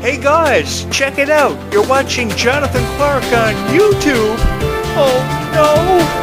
Hey guys, check it out. You're watching Jonathan Clarke on YouTube. Oh no!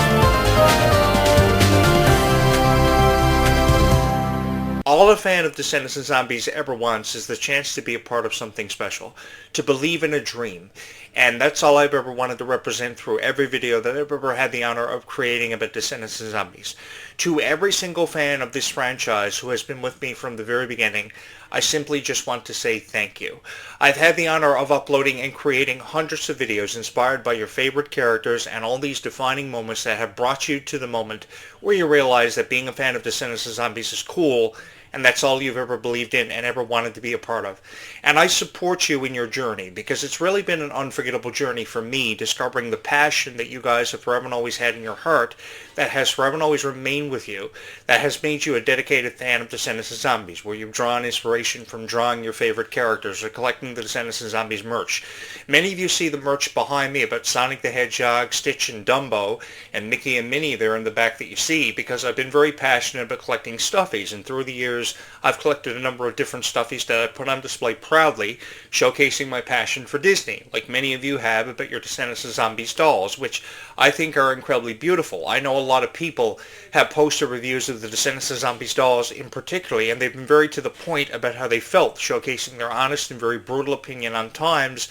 All a fan of Descendants and Zombies ever wants is the chance to be a part of something special, to believe in a dream. And that's all I've ever wanted to represent through every video that I've ever had the honor of creating about Descendants and Zombies. To every single fan of this franchise who has been with me from the very beginning, I simply just want to say thank you. I've had the honor of uploading and creating hundreds of videos inspired by your favorite characters and all these defining moments that have brought you to the moment where you realize that being a fan of Descendants and Zombies is cool, and that's all you've ever believed in and ever wanted to be a part of. And I support you in your journey, because it's really been an unforgettable journey for me, discovering the passion that you guys have forever and always had in your heart, that has forever and always remained with you, that has made you a dedicated fan of Descendants and Zombies, where you've drawn inspiration from drawing your favorite characters or collecting the Descendants and Zombies merch. Many of you see the merch behind me about Sonic the Hedgehog, Stitch and Dumbo, and Mickey and Minnie there in the back that you see, because I've been very passionate about collecting stuffies, and through the years I've collected a number of different stuffies that I put on display proudly, showcasing my passion for Disney, like many of you have about your Descendants and Zombies dolls, which I think are incredibly beautiful. I know a lot of people have posted reviews of the Descendants and Zombies dolls in particular, and they've been very to the point about how they felt, showcasing their honest and very brutal opinion on times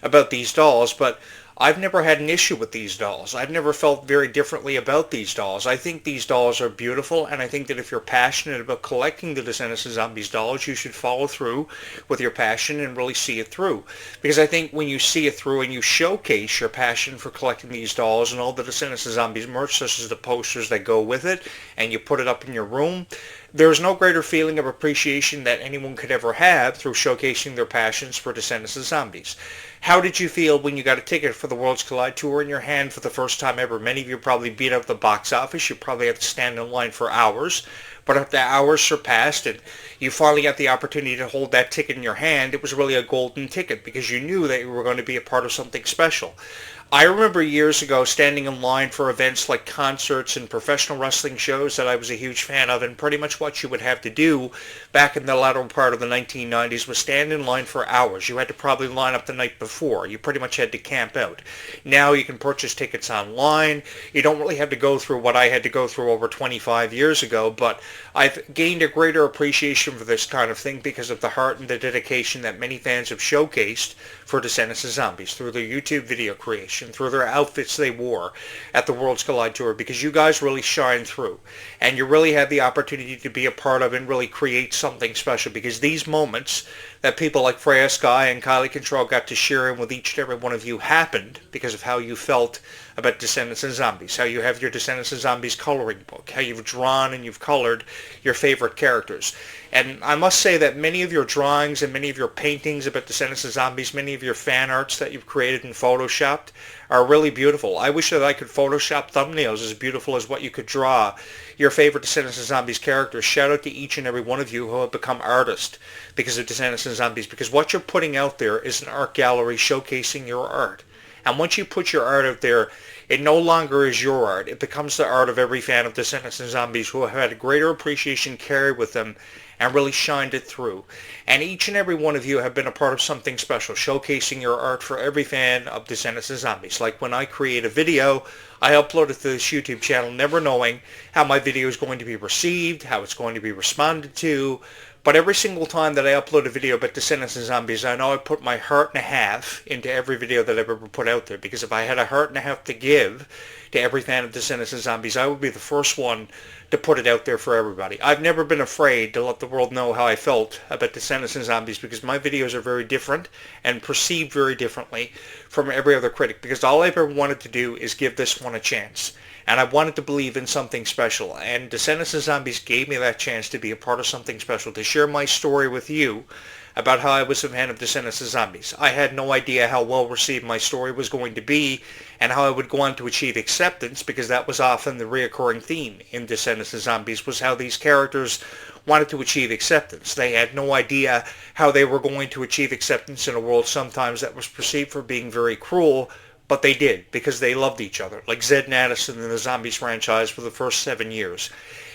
about these dolls, but I've never had an issue with these dolls. I've never felt very differently about these dolls. I think these dolls are beautiful, and I think that if you're passionate about collecting the Descendants and Zombies dolls, you should follow through with your passion and really see it through. Because I think when you see it through and you showcase your passion for collecting these dolls and all the Descendants and Zombies merch, such as the posters that go with it, and you put it up in your room, there's no greater feeling of appreciation that anyone could ever have through showcasing their passions for Descendants and Zombies. How did you feel when you got a ticket for the Worlds Collide Tour in your hand for the first time ever? Many of you probably beat out the box office. You probably had to stand in line for hours. But if the hours surpassed and you finally got the opportunity to hold that ticket in your hand, it was really a golden ticket because you knew that you were going to be a part of something special. I remember years ago standing in line for events like concerts and professional wrestling shows that I was a huge fan of, and pretty much what you would have to do back in the latter part of the 1990s was stand in line for hours. You had to probably line up the night before. You pretty much had to camp out. Now you can purchase tickets online. You don't really have to go through what I had to go through over 25 years ago, but I've gained a greater appreciation for this kind of thing because of the heart and the dedication that many fans have showcased for Descendants and Zombies through their YouTube video creation, through their outfits they wore at the Worlds Collide Tour, because you guys really shine through and you really have the opportunity to be a part of and really create something special, because these moments that people like Freya Sky and Kylie Control got to share in with each and every one of you happened because of how you felt about Descendants and Zombies, how you have your Descendants and Zombies coloring book, how you've drawn and you've colored your favorite characters. And I must say that many of your drawings and many of your paintings about Descendants and Zombies, many of your fan arts that you've created and photoshopped are really beautiful. I wish that I could Photoshop thumbnails as beautiful as what you could draw your favorite Descendants and Zombies characters. Shout out to each and every one of you who have become artists because of Descendants and Zombies, because what you're putting out there is an art gallery showcasing your art. And once you put your art out there, it no longer is your art. It becomes the art of every fan of Descendants and Zombies who have had a greater appreciation carried with them and really shined it through. And each and every one of you have been a part of something special, showcasing your art for every fan of Descendants and Zombies. Like when I create a video, I upload it to this YouTube channel never knowing how my video is going to be received, how it's going to be responded to. But every single time that I upload a video about Descendants and Zombies, I know I put my heart and a half into every video that I've ever put out there. Because if I had a heart and a half to give to every fan of Descendants and Zombies, I would be the first one to put it out there for everybody. I've never been afraid to let the world know how I felt about Descendants and Zombies, because my videos are very different and perceived very differently from every other critic. Because all I've ever wanted to do is give this one a chance. And I wanted to believe in something special. And Descendants and Zombies gave me that chance to be a part of something special, to share my story with you about how I was a fan of Descendants and Zombies. I had no idea how well received my story was going to be and how I would go on to achieve acceptance, because that was often the reoccurring theme in Descendants and Zombies, was how these characters wanted to achieve acceptance. They had no idea how they were going to achieve acceptance in a world sometimes that was perceived for being very cruel, but they did, because they loved each other, like Zed and Addison in the Zombies franchise for the first 7 years.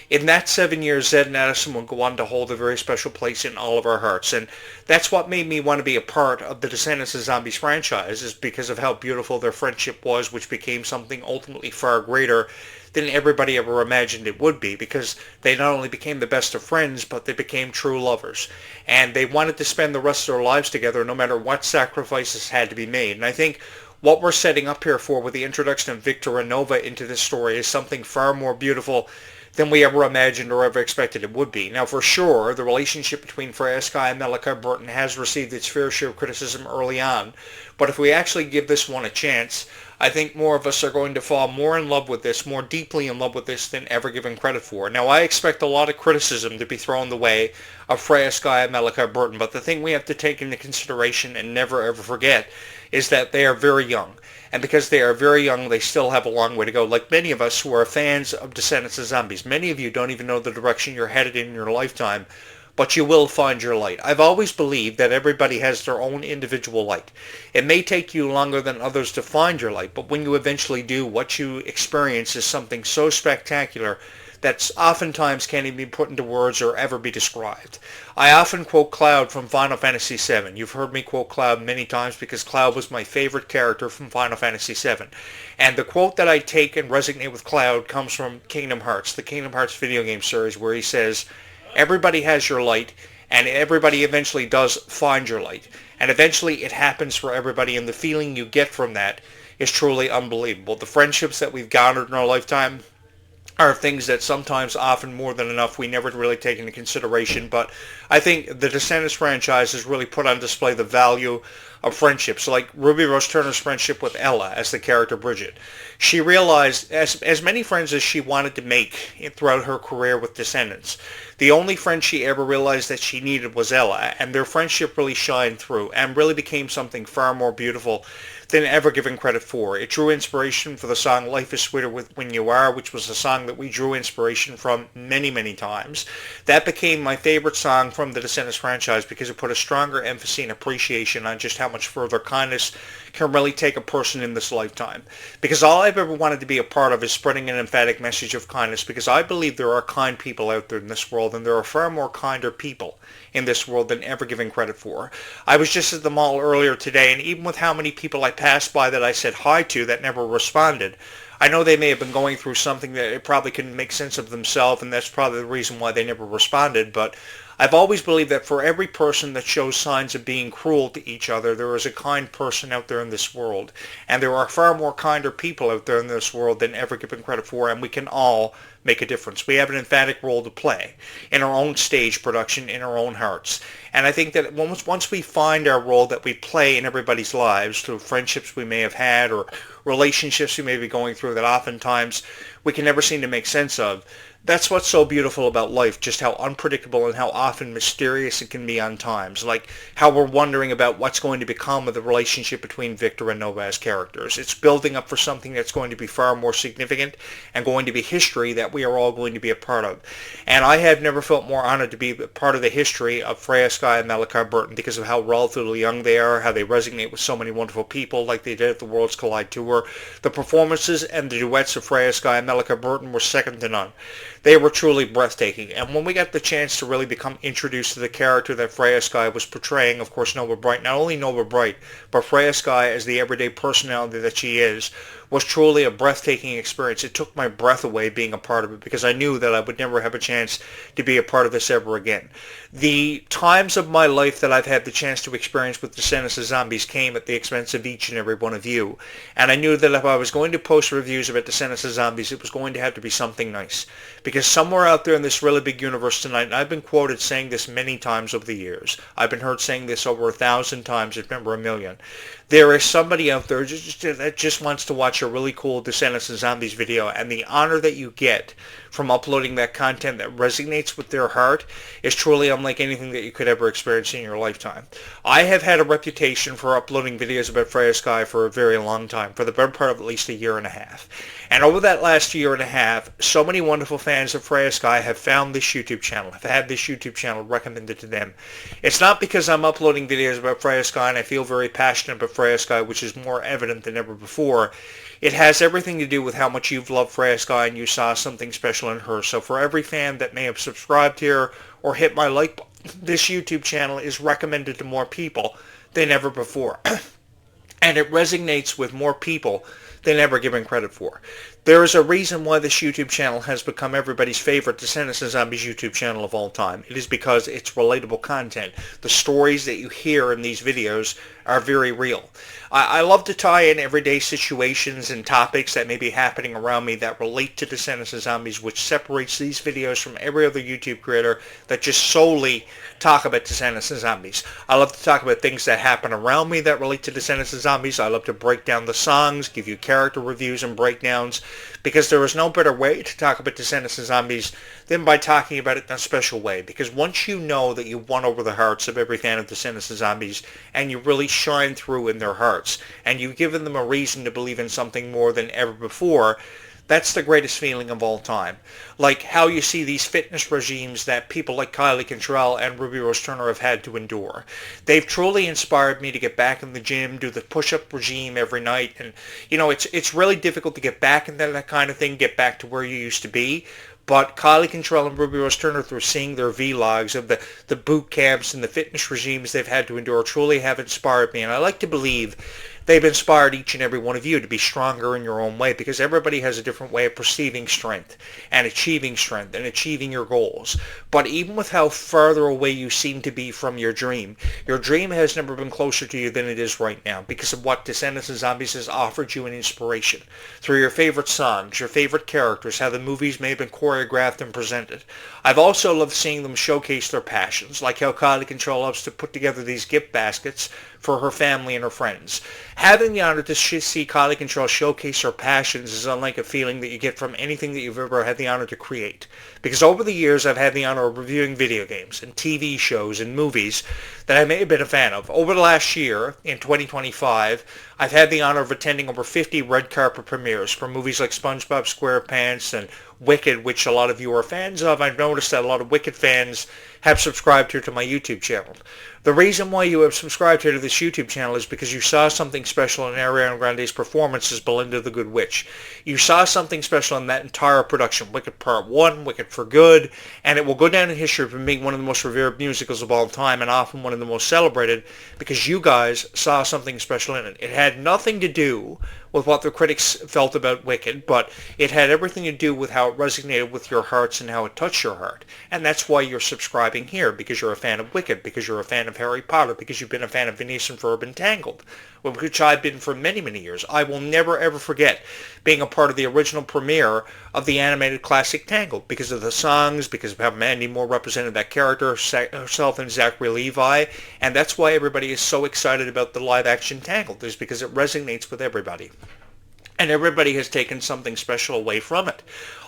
in that 7 years, Zed and Addison will go on to hold a very special place in all of our hearts. And that's what made me want to be a part of the Descendants of Zombies franchise, is because of how beautiful their friendship was, which became something ultimately far greater than everybody ever imagined it would be, because they not only became the best of friends, but they became true lovers. And they wanted to spend the rest of their lives together no matter what sacrifices had to be made. And I think what we're setting up here for with the introduction of Victor and Nova into this story is something far more beautiful than we ever imagined or ever expected it would be. Now, for sure, the relationship between Freya Skye and Malachi Burton has received its fair share of criticism early on, but if we actually give this one a chance, I think more of us are going to fall more in love with this, more deeply in love with this than ever given credit for. Now, I expect a lot of criticism to be thrown the way of Freya Skye and Malachi Burton, but the thing we have to take into consideration and never ever forget is that they are very young. And because they are very young, they still have a long way to go. Like many of us who are fans of Descendants of Zombies, many of you don't even know the direction you're headed in your lifetime, but you will find your light. I've always believed that everybody has their own individual light. It may take you longer than others to find your light, but when you eventually do, what you experience is something so spectacular that oftentimes can't even be put into words or ever be described. I often quote Cloud from Final Fantasy VII. You've heard me quote Cloud many times because Cloud was my favorite character from Final Fantasy VII. And the quote that I take and resonate with Cloud comes from Kingdom Hearts, the Kingdom Hearts video game series, where he says, everybody has your light, and everybody eventually does find your light. And eventually it happens for everybody, and the feeling you get from that is truly unbelievable. The friendships that we've garnered in our lifetime are things that sometimes, often more than enough, we never really take into consideration. But I think the Descendants franchise has really put on display the value of friendships, like Ruby Rose Turner's friendship with Ella as the character Bridget. She realized, as many friends as she wanted to make throughout her career with Descendants, the only friend she ever realized that she needed was Ella, and their friendship really shined through and really became something far more beautiful than ever given credit for. It drew inspiration for the song Life is Sweeter When You Are, which was a song that we drew inspiration from many, many times. That became my favorite song from the Descendants franchise because it put a stronger emphasis and appreciation on just how much further kindness can really take a person in this lifetime. Because all I've ever wanted to be a part of is spreading an emphatic message of kindness, because I believe there are kind people out there in this world, and there are far more kinder people in this world than ever given credit for. I was just at the mall earlier today, and even with how many people I passed by that I said hi to that never responded, I know they may have been going through something that they probably couldn't make sense of themselves, and that's probably the reason why they never responded, but I've always believed that for every person that shows signs of being cruel to each other, there is a kind person out there in this world. And there are far more kinder people out there in this world than ever given credit for, and we can all make a difference. We have an emphatic role to play in our own stage production, in our own hearts. And I think that once we find our role that we play in everybody's lives, through friendships we may have had or relationships we may be going through that oftentimes we can never seem to make sense of, that's what's so beautiful about life, just how unpredictable and how often mysterious it can be on times. Like how we're wondering about what's going to become of the relationship between Victor and Nova as characters. It's building up for something that's going to be far more significant and going to be history that we are all going to be a part of. And I have never felt more honored to be part of the history of Freya Skye and Malachi Burton because of how relatively young they are, how they resonate with so many wonderful people like they did at the Worlds Collide Tour. The performances and the duets of Freya Skye and Malachi Burton were second to none. They were truly breathtaking, and when we got the chance to really become introduced to the character that Freya Skye was portraying, of course Nova Bright, not only Nova Bright, but Freya Skye as the everyday personality that she is, was truly a breathtaking experience. It took my breath away being a part of it because I knew that I would never have a chance to be a part of this ever again. The times of my life that I've had the chance to experience with Descendants of Zombies came at the expense of each and every one of you, and I knew that if I was going to post reviews about Descendants of Zombies, it was going to have to be something nice. Because somewhere out there in this really big universe tonight, and I've been quoted saying this many times over the years, I've been heard saying this over 1,000 times, if never a million, there is somebody out there that just wants to watch a really cool Descendants of Zombies video, and the honor that you get from uploading that content that resonates with their heart is truly unlike anything that you could ever experience in your lifetime. I have had a reputation for uploading videos about Freya Skye for a very long time, for the better part of at least a year and a half. And over that last year and a half, so many wonderful fans of Freya Skye have found this YouTube channel, have had this YouTube channel recommended to them. It's not because I'm uploading videos about Freya Skye and I feel very passionate about Freya Skye, which is more evident than ever before. It has everything to do with how much you've loved Freya Sky and you saw something special in her. So for every fan that may have subscribed here or hit my like button, this YouTube channel is recommended to more people than ever before. And it resonates with more people than ever given credit for. There is a reason why this YouTube channel has become everybody's favorite Descendants and Zombies YouTube channel of all time. It is because it's relatable content. The stories that you hear in these videos are very real. I love to tie in everyday situations and topics that may be happening around me that relate to Descendants and Zombies, which separates these videos from every other YouTube creator that just solely talk about Descendants and Zombies. I love to talk about things that happen around me that relate to Descendants and Zombies. I love to break down the songs, give you character reviews and breakdowns, because there is no better way to talk about Descendants and Zombies than by talking about it in a special way. Because once you know that you've won over the hearts of every fan of Descendants and Zombies, and you really shine through in their hearts, and you've given them a reason to believe in something more than ever before, that's the greatest feeling of all time. Like how you see these fitness regimes that people like Kylie Cantrell and Ruby Rose Turner have had to endure. They've truly inspired me to get back in the gym, do the push-up regime every night. And, you know, it's really difficult to get back into that kind of thing, get back to where you used to be. But Kylie Cantrell and Ruby Rose Turner, through seeing their vlogs of the boot camps and the fitness regimes they've had to endure, truly have inspired me. And I like to believe they've inspired each and every one of you to be stronger in your own way, because everybody has a different way of perceiving strength and achieving your goals. But even with how farther away you seem to be from your dream has never been closer to you than it is right now, because of what Descendants and Zombies has offered you in inspiration through your favorite songs, your favorite characters, how the movies may have been choreographed and presented. I've also loved seeing them showcase their passions, like how Kylie Control loves to put together these gift baskets for her family and her friends. Having the honor to see Kylie Control showcase her passions is unlike a feeling that you get from anything that you've ever had the honor to create. Because over the years, I've had the honor of reviewing video games and TV shows and movies that I may have been a fan of. Over the last year, in 2025, I've had the honor of attending over 50 red carpet premieres for movies like SpongeBob SquarePants and Wicked, which a lot of you are fans of. I've noticed that a lot of Wicked fans have subscribed here to my YouTube channel. The reason why you have subscribed here to this YouTube channel is because you saw something special in Ariana Grande's performance as Belinda the Good Witch. You saw something special in that entire production, Wicked Part 1, Wicked for Good, and it will go down in history for being one of the most revered musicals of all time and often one of the most celebrated because you guys saw something special in it. It had nothing to do with what the critics felt about Wicked, but it had everything to do with how it resonated with your hearts and how it touched your heart. And that's why you're subscribing here, because you're a fan of Wicked, because you're a fan of Harry Potter, because you've been a fan of Phineas and Ferb and Tangled, which I've been for many, many years. I will never, ever forget being a part of the original premiere of the animated classic Tangled, because of the songs, because of how Mandy Moore represented that character herself and Zachary Levi, and that's why everybody is so excited about the live-action Tangled, is because it resonates with everybody. And everybody has taken something special away from it.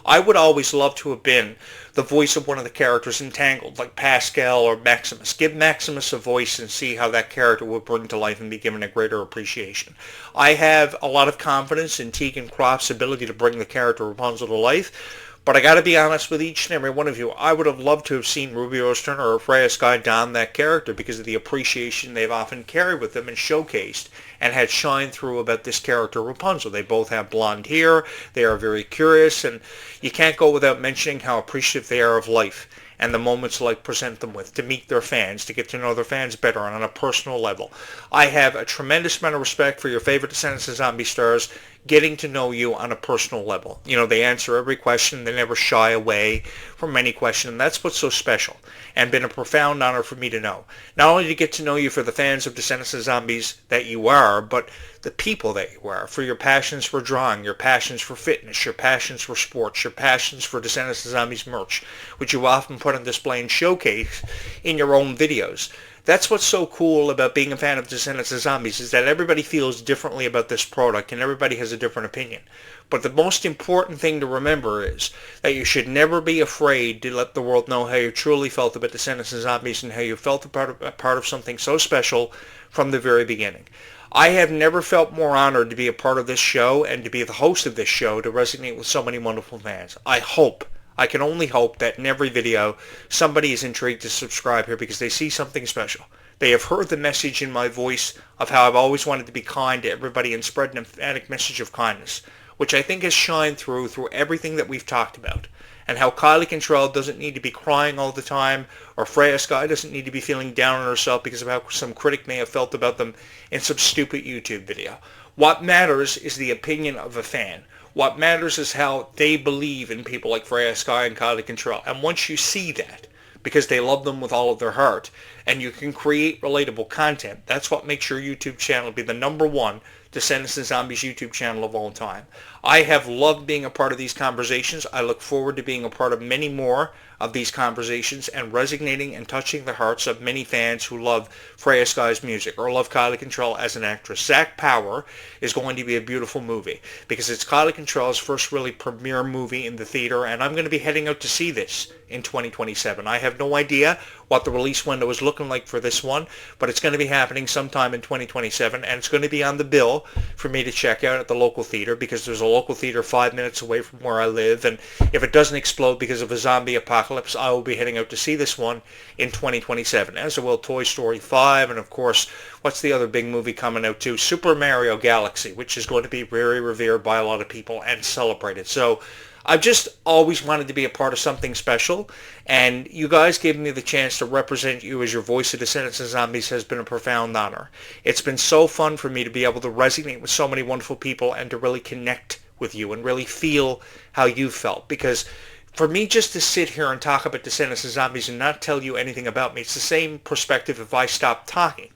I would always love to have been the voice of one of the characters in Tangled, like Pascal or Maximus. Give Maximus a voice and see how that character would bring to life and be given a greater appreciation. I have a lot of confidence in Tegan Croft's ability to bring the character Rapunzel to life, but I got to be honest with each and every one of you. I would have loved to have seen Ruby Rose Turner or Freya Sky don that character because of the appreciation they've often carried with them and showcased and had shine through about this character Rapunzel. They both have blonde hair. They are very curious, and you can't go without mentioning how appreciative they are of life and the moments like present them with, to meet their fans, to get to know their fans better on a personal level. I have a tremendous amount of respect for your favorite Descendants of Zombie stars, getting to know you on a personal level. You know, they answer every question. They never shy away from any question. And that's what's so special and been a profound honor for me to know. Not only to get to know you for the fans of Descendants of Zombies that you are, but the people that you are, for your passions for drawing, your passions for fitness, your passions for sports, your passions for Descendants of Zombies merch, which you often put on display and showcase in your own videos. That's what's so cool about being a fan of Descendants of Zombies, is that everybody feels differently about this product and everybody has a different opinion. But the most important thing to remember is that you should never be afraid to let the world know how you truly felt about Descendants of Zombies and how you felt a part of something so special from the very beginning. I have never felt more honored to be a part of this show and to be the host of this show, to resonate with so many wonderful fans. I can only hope that in every video somebody is intrigued to subscribe here because they see something special. They have heard the message in my voice of how I've always wanted to be kind to everybody and spread an emphatic message of kindness, which I think has shined through everything that we've talked about, and how Kylie Control doesn't need to be crying all the time, or Freya Sky doesn't need to be feeling down on herself because of how some critic may have felt about them in some stupid YouTube video. What matters is the opinion of a fan. What matters is how they believe in people like Freya Sky and Kylie Control. And once you see that, because they love them with all of their heart, and you can create relatable content, that's what makes your YouTube channel be the #1 Descendants and Zombies YouTube channel of all time. I have loved being a part of these conversations. I look forward to being a part of many more of these conversations and resonating and touching the hearts of many fans who love Freya Sky's music or love Kylie Control as an actress. Zach Power is going to be a beautiful movie because it's Kylie Control's first really premiere movie in the theater, and I'm going to be heading out to see this in 2027. I have no idea what the release window is looking like for this one, but it's going to be happening sometime in 2027, and it's going to be on the bill for me to check out at the local theater because there's a local theater 5 minutes away from where I live, and if it doesn't explode because of a zombie apocalypse, I will be heading out to see this one in 2027, as will Toy Story 5, and of course, what's the other big movie coming out too? Super Mario Galaxy, which is going to be very revered by a lot of people and celebrated. So I've just always wanted to be a part of something special, and you guys giving me the chance to represent you as your voice of Descendants and Zombies has been a profound honor. It's been so fun for me to be able to resonate with so many wonderful people and to really connect with you and really feel how you felt, because for me just to sit here and talk about Descendants and Zombies and not tell you anything about me, it's the same perspective if I stopped talking.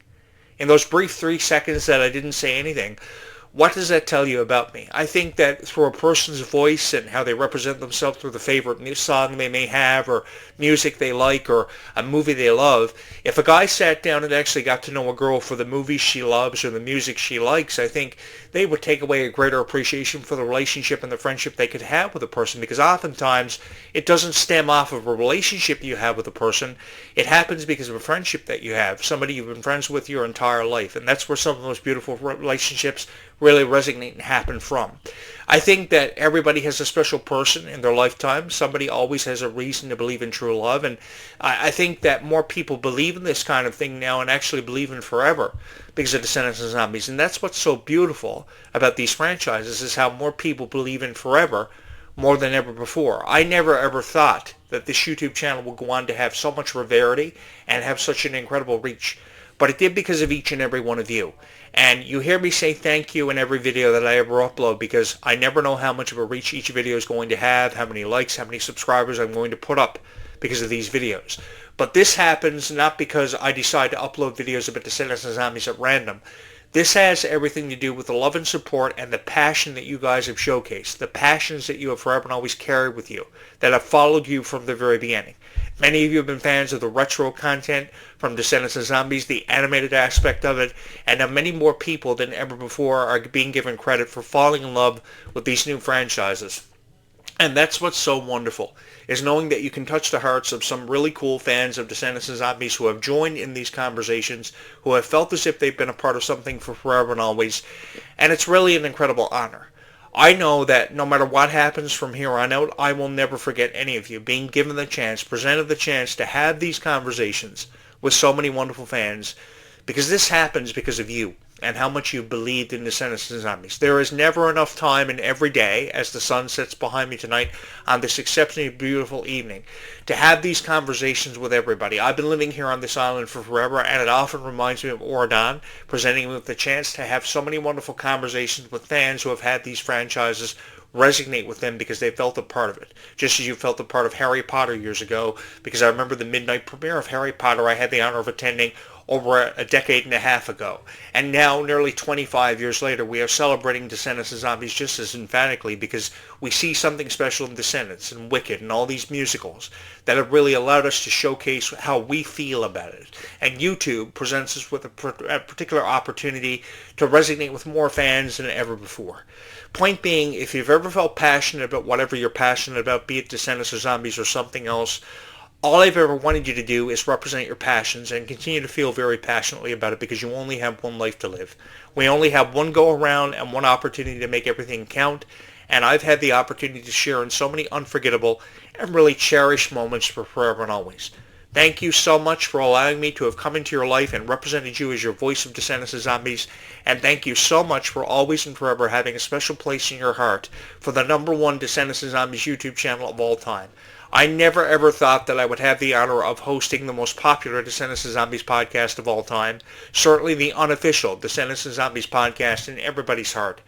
In those brief 3 seconds that I didn't say anything, what does that tell you about me? I think that through a person's voice and how they represent themselves through the favorite new song they may have or music they like or a movie they love, if a guy sat down and actually got to know a girl for the movies she loves or the music she likes, I think they would take away a greater appreciation for the relationship and the friendship they could have with a person, because oftentimes it doesn't stem off of a relationship you have with a person. It happens because of a friendship that you have, somebody you've been friends with your entire life, and that's where some of the most beautiful relationships really resonate and happen from. I think that everybody has a special person in their lifetime. Somebody always has a reason to believe in true love, and I think that more people believe in this kind of thing now and actually believe in forever because of Descendants and Zombies, and that's what's so beautiful about these franchises, is how more people believe in forever more than ever before. I never ever thought that this YouTube channel would go on to have so much severity and have such an incredible reach, but it did because of each and every one of you. And you hear me say thank you in every video that I ever upload, because I never know how much of a reach each video is going to have, how many likes, how many subscribers I'm going to put up because of these videos. But this happens not because I decide to upload videos about Descendants and Zombies at random. This has everything to do with the love and support and the passion that you guys have showcased, the passions that you have forever and always carried with you, that have followed you from the very beginning. Many of you have been fans of the retro content from Descendants and Zombies, the animated aspect of it, and now many more people than ever before are being given credit for falling in love with these new franchises. And that's what's so wonderful, is knowing that you can touch the hearts of some really cool fans of Descendants and Zombies who have joined in these conversations, who have felt as if they've been a part of something for forever and always, and it's really an incredible honor. I know that no matter what happens from here on out, I will never forget any of you being given the chance, presented the chance to have these conversations with so many wonderful fans, because this happens because of you and how much you believed in Descendants and Zombies. There is never enough time in every day, as the sun sets behind me tonight on this exceptionally beautiful evening, to have these conversations with everybody. I've been living here on this island for forever, and it often reminds me of Oregon, presenting me with the chance to have so many wonderful conversations with fans who have had these franchises resonate with them because they felt a part of it, just as you felt a part of Harry Potter years ago, because I remember the midnight premiere of Harry Potter I had the honor of attending over a decade and a half ago. And now, nearly 25 years later, we are celebrating Descendants and Zombies just as emphatically, because we see something special in Descendants and Wicked and all these musicals that have really allowed us to showcase how we feel about it. And YouTube presents us with a particular opportunity to resonate with more fans than ever before. Point being, if you've ever felt passionate about whatever you're passionate about, be it Descendants or Zombies or something else, all I've ever wanted you to do is represent your passions and continue to feel very passionately about it, because you only have one life to live. We only have one go around and one opportunity to make everything count, and I've had the opportunity to share in so many unforgettable and really cherished moments for forever and always. Thank you so much for allowing me to have come into your life and represented you as your voice of Descendants of Zombies. And thank you so much for always and forever having a special place in your heart for the #1 Descendants of Zombies YouTube channel of all time. I never ever thought that I would have the honor of hosting the most popular Descendants of Zombies podcast of all time. Certainly the unofficial Descendants of Zombies podcast in everybody's heart.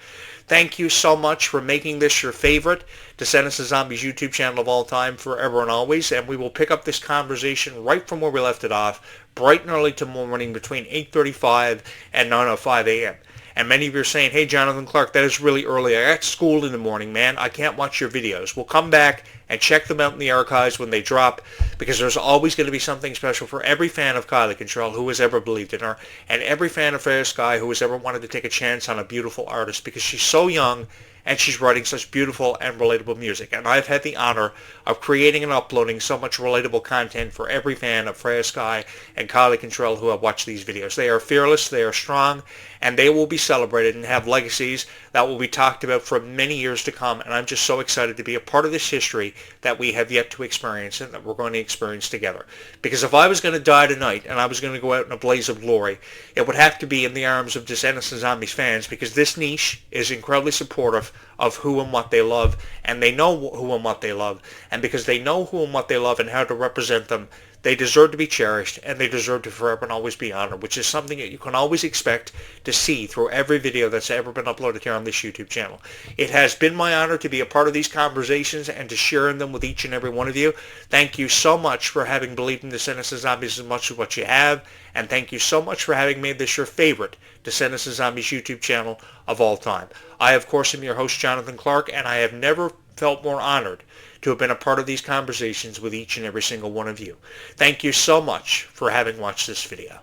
Thank you so much for making this your favorite Descendants of Zombies YouTube channel of all time forever and always. And we will pick up this conversation right from where we left it off, bright and early tomorrow morning between 8:35 and 9:05 a.m. And many of you are saying, hey, Jonathan Clarke, that is really early. I got school in the morning, man. I can't watch your videos. We'll come back and check them out in the archives when they drop, because there's always going to be something special for every fan of Kylie Control who has ever believed in her, and every fan of Fair Sky who has ever wanted to take a chance on a beautiful artist, because she's so young and she's writing such beautiful and relatable music. And I've had the honor of creating and uploading so much relatable content for every fan of Freya Sky and Kylie Control who have watched these videos. They are fearless, they are strong, and they will be celebrated and have legacies that will be talked about for many years to come. And I'm just so excited to be a part of this history that we have yet to experience and that we're going to experience together. Because if I was going to die tonight and I was going to go out in a blaze of glory, it would have to be in the arms of Descendants and Zombies fans, because this niche is incredibly supportive of who and what they love, and they know who and what they love, and because they know who and what they love and how to represent them, they deserve to be cherished, and they deserve to forever and always be honored, which is something that you can always expect to see through every video that's ever been uploaded here on this YouTube channel. It has been my honor to be a part of these conversations and to share in them with each and every one of you. Thank you so much for having believed in Descendants of Zombies as much as what you have, and thank you so much for having made this your favorite Descendants of Zombies YouTube channel of all time. I, of course, am your host, Jonathan Clarke, and I have never felt more honored to have been a part of these conversations with each and every single one of you. Thank you so much for having watched this video.